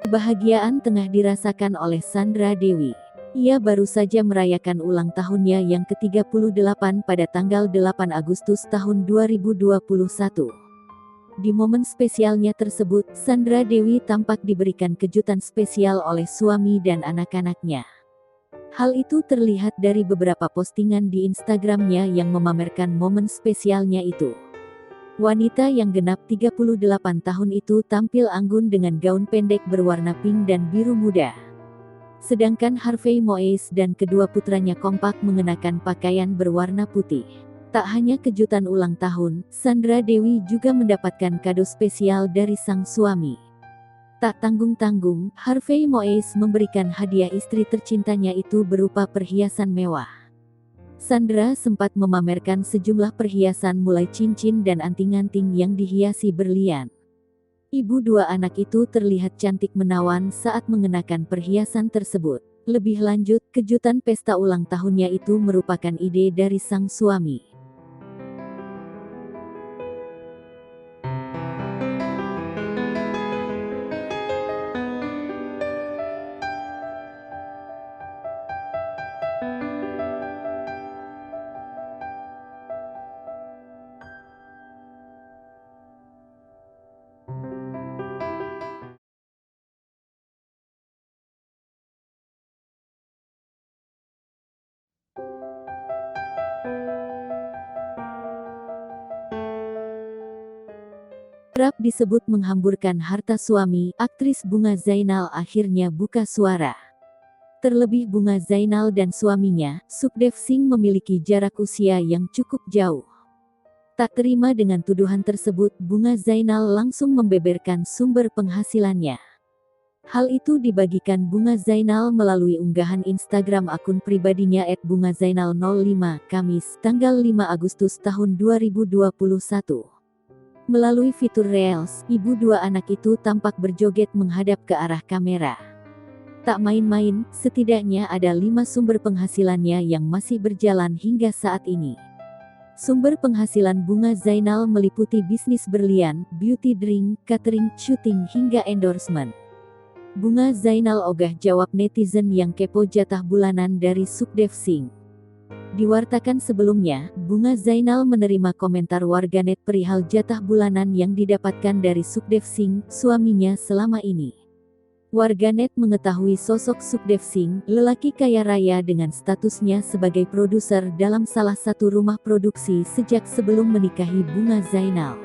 Kebahagiaan tengah dirasakan oleh Sandra Dewi. Ia baru saja merayakan ulang tahunnya yang ke-38 pada tanggal 8 Agustus tahun 2021. Di momen spesialnya tersebut, Sandra Dewi tampak diberikan kejutan spesial oleh suami dan anak-anaknya. Hal itu terlihat dari beberapa postingan di Instagramnya yang memamerkan momen spesialnya itu. Wanita yang genap 38 tahun itu tampil anggun dengan gaun pendek berwarna pink dan biru muda. Sedangkan Harvey Moise dan kedua putranya kompak mengenakan pakaian berwarna putih. Tak hanya kejutan ulang tahun, Sandra Dewi juga mendapatkan kado spesial dari sang suami. Tak tanggung-tanggung, Harvey Moise memberikan hadiah istri tercintanya itu berupa perhiasan mewah. Sandra sempat memamerkan sejumlah perhiasan mulai cincin dan anting-anting yang dihiasi berlian. Ibu dua anak itu terlihat cantik menawan saat mengenakan perhiasan tersebut. Lebih lanjut, kejutan pesta ulang tahunnya itu merupakan ide dari sang suami. Kerap disebut menghamburkan harta suami, aktris Bunga Zainal akhirnya buka suara. Terlebih Bunga Zainal dan suaminya, Sukdev Singh memiliki jarak usia yang cukup jauh. Tak terima dengan tuduhan tersebut, Bunga Zainal langsung membeberkan sumber penghasilannya. Hal itu dibagikan Bunga Zainal melalui unggahan Instagram akun pribadinya @bungazainal05, Kamis, tanggal 5 Agustus tahun 2021. Melalui fitur Reels, ibu dua anak itu tampak berjoget menghadap ke arah kamera. Tak main-main, setidaknya ada 5 sumber penghasilannya yang masih berjalan hingga saat ini. Sumber penghasilan Bunga Zainal meliputi bisnis berlian, beauty drink, catering, syuting hingga endorsement. Bunga Zainal ogah jawab netizen yang kepo jatah bulanan dari Sukdev Singh. Diwartakan sebelumnya, Bunga Zainal menerima komentar warganet perihal jatah bulanan yang didapatkan dari Sukdev Singh, suaminya selama ini. Warganet mengetahui sosok Sukdev Singh, lelaki kaya raya dengan statusnya sebagai produser dalam salah satu rumah produksi sejak sebelum menikahi Bunga Zainal.